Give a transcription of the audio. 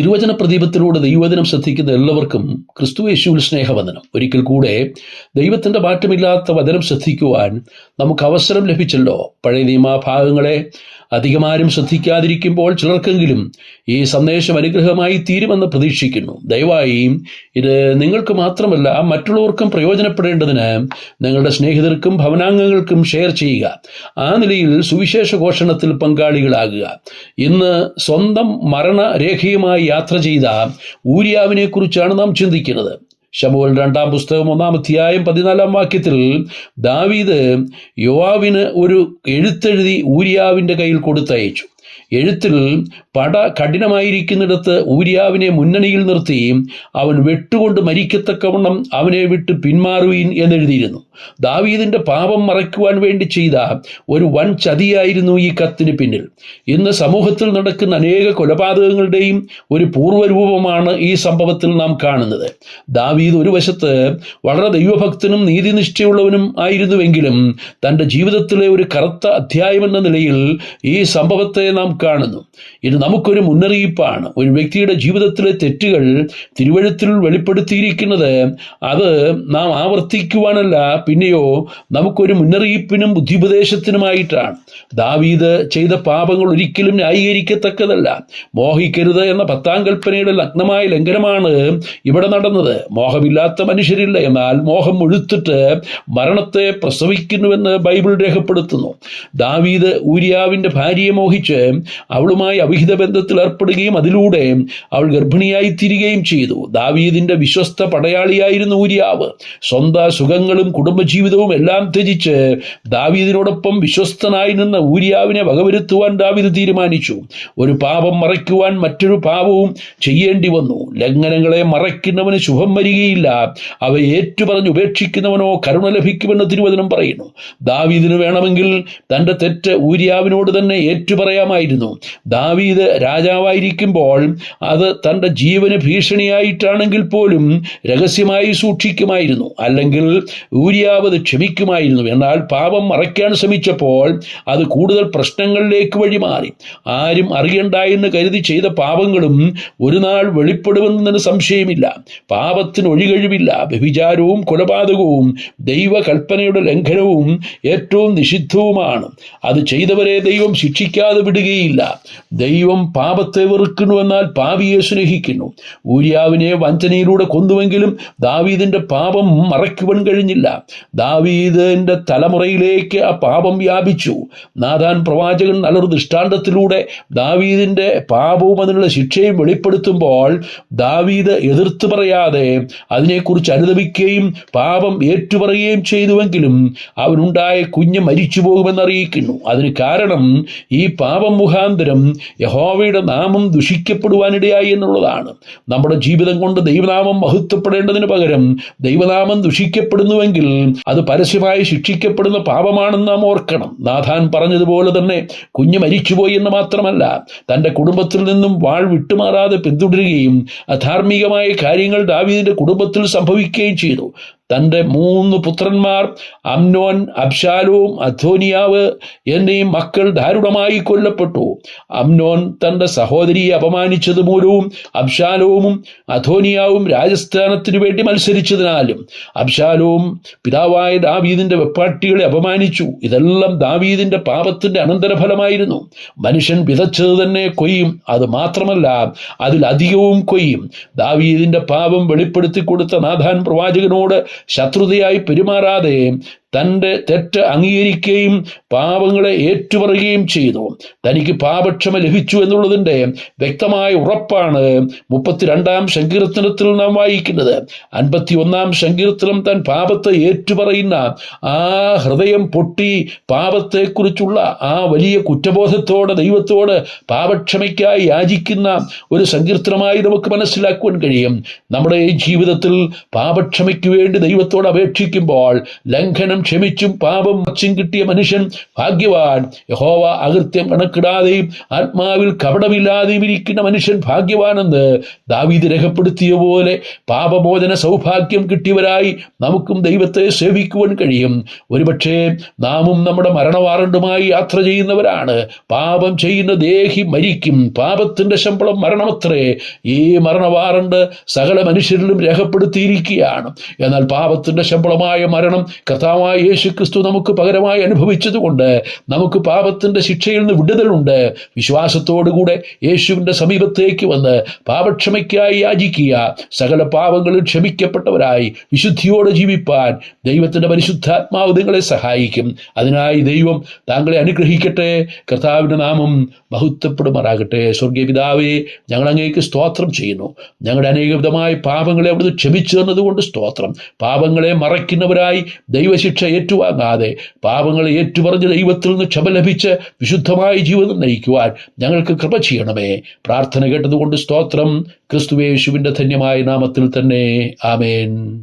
തിരുവചന പ്രദീപത്തിലൂടെ ദൈവവചനം ശ്രദ്ധിക്കുന്ന എല്ലാവർക്കും ക്രിസ്തുയേശുവിൽ സ്നേഹവന്ദനം. ഒരിക്കൽ കൂടെ ദൈവത്തിൻ്റെ മാറ്റമില്ലാത്ത വചനം ശ്രദ്ധിക്കുവാൻ നമുക്ക് അവസരം ലഭിച്ചല്ലോ. പഴയ നിയമഭാഗങ്ങളെ അധികമാരും ശ്രദ്ധിക്കാതിരിക്കുമ്പോൾ ചിലർക്കെങ്കിലും ഈ സന്ദേശം അനുഗ്രഹമായി തീരുമെന്ന് പ്രതീക്ഷിക്കുന്നു. ദയവായി ഇത് നിങ്ങൾക്ക് മാത്രമല്ല മറ്റുള്ളവർക്കും പ്രയോജനപ്പെടേണ്ടതിന് നിങ്ങളുടെ സ്നേഹിതർക്കും ഭവനാംഗങ്ങൾക്കും ഷെയർ ചെയ്യുക. ആ നിലയിൽ സുവിശേഷ ഘോഷണത്തിൽ പങ്കാളികളാകുക. ഇന്ന് സ്വന്തം മരണരേഖയുമായി യാത്ര ചെയ്ത ഊരിയാവിനെ കുറിച്ചാണ് നാം ചിന്തിക്കുന്നത്. ശമൂവേൽ 2-ാം പുസ്തകം 1-ാം അധ്യായം 14-ാം വാക്യത്തിൽ ദാവീദ് യോവാബിന് ഒരു എഴുത്തെഴുതി ഊരിയാവിൻ്റെ കയ്യിൽ കൊടുത്തയച്ചു. എഴുത്തിൽ പട കഠിനമായിരിക്കുന്നിടത്ത് ഊരിയാവിനെ മുന്നണിയിൽ നിർത്തി അവൻ വെട്ടുകൊണ്ട് മരിക്കത്തക്കവണ്ണം അവനെ വിട്ട് പിന്മാറുവീൻ എന്നെഴുതിയിരുന്നു. ദാവീദിന്റെ പാപം മറയ്ക്കുവാൻ വേണ്ടി ചെയ്ത ഒരു വൻ ചതിയായിരുന്നു ഈ കത്തിന് പിന്നിൽ. ഇന്ന് സമൂഹത്തിൽ നടക്കുന്ന അനേക കൊലപാതകങ്ങളുടെയും ഒരു പൂർവ്വരൂപമാണ് ഈ സംഭവത്തിൽ നാം കാണുന്നത്. ദാവീദ് ഒരു വശത്ത് വളരെ ദൈവഭക്തനും നീതിനിഷ്ഠയുള്ളവനും ആയിരുന്നുവെങ്കിലും തൻ്റെ ജീവിതത്തിലെ ഒരു കറുത്ത അധ്യായമെന്ന നിലയിൽ ഈ സംഭവത്തെ നാം കാണുന്നു. ഇത് നമുക്കൊരു മുന്നറിയിപ്പാണ്. ഒരു വ്യക്തിയുടെ ജീവിതത്തിലെ തെറ്റുകൾ തിരുവഴുത്തിൽ വെളിപ്പെടുത്തിയിരിക്കുന്നത് അത് നാം ആവർത്തിക്കുവാനല്ല, പിന്നെയോ നമുക്കൊരു മുന്നറിയിപ്പിനും ബുദ്ധിപദേശത്തിനുമായിട്ടാണ്. ദാവീദ് ചെയ്ത പാപങ്ങൾ ഒരിക്കലും ന്യായീകരിക്കത്തക്കതല്ല. മോഹിക്കരുത് എന്ന 10-ാം കൽപ്പനയുടെ നഗ്നമായ ലംഘനമാണ് ഇവിടെ നടന്നത്. മോഹമില്ലാത്ത മനുഷ്യരില്ല, എന്നാൽ മോഹം മുഴുത്തിട്ട് മരണത്തെ പ്രസവിക്കുന്നുവെന്ന് ബൈബിൾ രേഖപ്പെടുത്തുന്നു. ദാവീദ് ഊരിയാവിൻ്റെ ഭാര്യയെ മോഹിച്ച് അവളുമായി അവിഹിത ബന്ധത്തിൽ ഏർപ്പെടുകയും അതിലൂടെ അവൾ ഗർഭിണിയായി തീരുകയും ചെയ്തു. ദാവീദിന്റെ വിശ്വസ്ത പടയാളിയായിരുന്നു ഊരിയാവ്. സ്വന്തം സുഖങ്ങളും കുടുംബജീവിതവും എല്ലാം ത്യജിച്ച് ദാവീദിനോടൊപ്പം വിശ്വസ്തനായി നിന്ന ഊരിയാവിനെ വകവരുത്തുവാൻ ദാവീദ് തീരുമാനിച്ചു. ഒരു പാപം മറയ്ക്കുവാൻ മറ്റൊരു പാപവും ചെയ്യേണ്ടി വന്നു. ലംഘനങ്ങളെ മറയ്ക്കുന്നവന് ശുഭം വരികയില്ല, അവ ഏറ്റുപറഞ്ഞ് ഉപേക്ഷിക്കുന്നവനോ കരുണ ലഭിക്കുമെന്ന് തിരുവചനം പറയുന്നു. ദാവീദിന് വേണമെങ്കിൽ തൻ്റെ തെറ്റ് ഊരിയാവിനോട് തന്നെ ഏറ്റുപറയാമായിരുന്നു. ദാവീദ് രാജാവായിരിക്കുമ്പോൾ അത് തൻ്റെ ജീവന് ഭീഷണിയായിട്ടാണെങ്കിൽ പോലും രഹസ്യമായി സൂക്ഷിക്കുമായിരുന്നു, അല്ലെങ്കിൽ ഊരിയാവ് അത് ക്ഷമിക്കുമായിരുന്നു. എന്നാൽ പാപം മറയ്ക്കാൻ ശ്രമിച്ചപ്പോൾ അത് കൂടുതൽ പ്രശ്നങ്ങളിലേക്ക് വഴിമാറി. ആരും അറിയണ്ട എന്ന് കരുതി ചെയ്ത പാപങ്ങളും ഒരു നാൾ വെളിപ്പെടുമെന്നതിന് സംശയമില്ല. പാപത്തിന് ഒഴികഴിവില്ല. വ്യഭിചാരവും കൊലപാതകവും ദൈവകൽപ്പനയുടെ ലംഘനവും ഏറ്റവും നിഷിദ്ധവുമാണ്. അത് ചെയ്തവരെ ദൈവം ശിക്ഷിക്കാതെ വിടുകയില്ല. ദൈവം പാപത്തെ വെറുക്കുന്നു, എന്നാൽ പാപിയെ സ്നേഹിക്കുന്നു. ഊരിയാവിനെ വഞ്ചനയിലൂടെ കൊന്നുവെങ്കിലും ദാവീദിന്റെ പാപം മറയ്ക്കുവാൻ കഴിഞ്ഞില്ല. ദാവീദിന്റെ തലമുറയിലേക്ക് ആ പാപം വ്യാപിച്ചു. നാഥാൻ പ്രവാചകൻ നല്ലൊരു ദൃഷ്ടാന്തത്തിലൂടെ ദാവീദിന്റെ പാപവും അതിനുള്ള ശിക്ഷയും വെളിപ്പെടുത്തുമ്പോൾ ദാവീദ് എതിർത്ത് പറയാതെ അതിനെക്കുറിച്ച് അനുദപിക്കുകയും പാപം ഏറ്റുപറയുകയും ചെയ്തുവെങ്കിലും അവനുണ്ടായ കുഞ്ഞ് മരിച്ചു പോകുമെന്നറിയിക്കുന്നു. അതിന് കാരണം ഈ പാപം മുഖാന്തരം യഹോവയുടെ നാമം ദുഷിക്കപ്പെടുവാനിടയായി എന്നുള്ളതാണ്. നമ്മുടെ ജീവിതം കൊണ്ട് ദൈവനാമം മഹത്വപ്പെടേണ്ടതിന് പകരം ദൈവനാമം ദുഷിക്കപ്പെടുന്നുവെങ്കിൽ അത് പരസ്യമായി ശിക്ഷിക്കപ്പെടുന്ന പാപമാണെന്ന് നാം ഓർക്കണം. നാഥാൻ പറഞ്ഞതുപോലെ തന്നെ കുഞ്ഞ് മരിച്ചുപോയി എന്ന് മാത്രമല്ല, തൻ്റെ കുടുംബത്തിൽ നിന്നും വാൾ വിട്ടുമാറാതെ പിന്തുടരുകയും അധാർമികമായ കാര്യങ്ങൾ ദാവീദിന്റെ കുടുംബത്തിൽ സംഭവിക്കുകയും ചെയ്തു. തൻ്റെ 3 പുത്രന്മാർ അമ്നോൻ, അബ്ശാലോം, അദോനിയാവ് എന്നീ മക്കൾ ദാരുണമായി കൊല്ലപ്പെട്ടു. അമ്നോൻ തൻ്റെ സഹോദരിയെ അപമാനിച്ചത് മൂലവും അബ്ശാലോമും അദോനിയാവും രാജസ്ഥാനത്തിനു വേണ്ടി മത്സരിച്ചതിനാലും അബ്ശാലോം പിതാവായ ദാവീദിന്റെ വെപ്പാട്ടികളെ അപമാനിച്ചു. ഇതെല്ലാം ദാവീദിന്റെ പാപത്തിന്റെ അനന്തരഫലമായിരുന്നു. മനുഷ്യൻ വിതച്ചത് തന്നെ കൊയ്യും, അത് മാത്രമല്ല അതിലധികവും കൊയ്യും. ദാവീദിന്റെ പാപം വെളിപ്പെടുത്തി കൊടുത്ത നാഥാൻ പ്രവാചകനോട് ശത്രുതയായി പെരുമാറാതെ തൻ്റെ തെറ്റ് അംഗീകരിക്കുകയും പാപങ്ങളെ ഏറ്റുപറയുകയും ചെയ്തു. തനിക്ക് പാപക്ഷമ ലഭിച്ചു എന്നുള്ളതിൻ്റെ വ്യക്തമായ ഉറപ്പാണ് 32-ാം സങ്കീർത്തനത്തിൽ നാം വായിക്കുന്നത്. 51-ാം സങ്കീർത്തനം താൻ പാപത്തെ ഏറ്റുപറയുന്ന ആ ഹൃദയം പൊട്ടി പാപത്തെക്കുറിച്ചുള്ള ആ വലിയ കുറ്റബോധത്തോടെ ദൈവത്തോട് പാപക്ഷമയ്ക്കായി യാചിക്കുന്ന ഒരു സങ്കീർത്തനമായി നമുക്ക് മനസ്സിലാക്കുവാൻ കഴിയും. നമ്മുടെ ഈ ജീവിതത്തിൽ പാപക്ഷമയ്ക്ക് വേണ്ടി ദൈവത്തോട് അപേക്ഷിക്കുമ്പോൾ ലംഘനം ക്ഷമിച്ചും പാപം മച്ചും കിട്ടിയ മനുഷ്യൻ ഭാഗ്യവാൻ. യഹോവ അകൃത്യം കണക്കിടാതെയും ആത്മാവിൽ കപടമില്ലാതെയും ഇരിക്കുന്ന മനുഷ്യൻ ഭാഗ്യവാനെന്ന് ദാവീദ് രേഖപ്പെടുത്തിയ പോലെ പാപമോചന സൗഭാഗ്യം കിട്ടിയവരായി നമുക്കും ദൈവത്തെ സേവിക്കുവാൻ കഴിയും. ഒരുപക്ഷെ നാമും നമ്മുടെ മരണവാറണ്ടുമായി യാത്ര ചെയ്യുന്നവരാണ്. പാപം ചെയ്യുന്ന ദേഹി മരിക്കും, പാപത്തിന്റെ ശമ്പളം മരണമത്രേ. ഈ മരണവാറണ്ട് സകല മനുഷ്യരിലും രേഖപ്പെടുത്തിയിരിക്കുകയാണ്. എന്നാൽ പാപത്തിന്റെ ശമ്പളമായ മരണം കർത്താവായ യേശുക്രിസ്തു നമുക്ക് പകരമായി അനുഭവിച്ചതുകൊണ്ട് നമുക്ക് പാപത്തിന്റെ ശിക്ഷയിൽ നിന്ന് വിടുതലുണ്ട്. വിശ്വാസത്തോടുകൂടെ യേശുവിന്റെ സമീപത്തേക്ക് വന്ന് പാപക്ഷമയ്ക്കായി യാചിക്കുക. സകല പാപങ്ങളും ക്ഷമിക്കപ്പെട്ടവരായി വിശുദ്ധിയോടെ ജീവിപ്പാൻ ദൈവത്തിന്റെ പരിശുദ്ധാത്മാവ് നിങ്ങളെ സഹായിക്കും. അതിനായി ദൈവം താങ്കളെ അനുഗ്രഹിക്കട്ടെ. കർത്താവിന്റെ നാമം മഹത്വപ്പെടുമാറാകട്ടെ. സ്വർഗീയ പിതാവേ, ഞങ്ങൾ അങ്ങേക്ക് സ്തോത്രം ചെയ്യുന്നു. ഞങ്ങളുടെ അനേകവിധമായ പാപങ്ങളെ അവിടുന്ന് ക്ഷമിച്ചു തന്നതുകൊണ്ട് സ്തോത്രം. പാപങ്ങളെ മറയ്ക്കുന്നവരായി ദൈവശിക്ഷ ഏറ്റുവാങ്ങാതെ പാപങ്ങളെ ഏറ്റുപറഞ്ഞ് ദൈവത്തിൽ നിന്ന് ക്ഷമ ലഭിച്ച് വിശുദ്ധമായ ജീവിതം നയിക്കുവാൻ ഞങ്ങൾക്ക് കൃപ ചെയ്യണമേ. പ്രാർത്ഥന കേട്ടതുകൊണ്ട് സ്തോത്രം. ക്രിസ്തുയേശുവിന്റെ ധന്യമായ നാമത്തിൽ തന്നെ. ആമേൻ.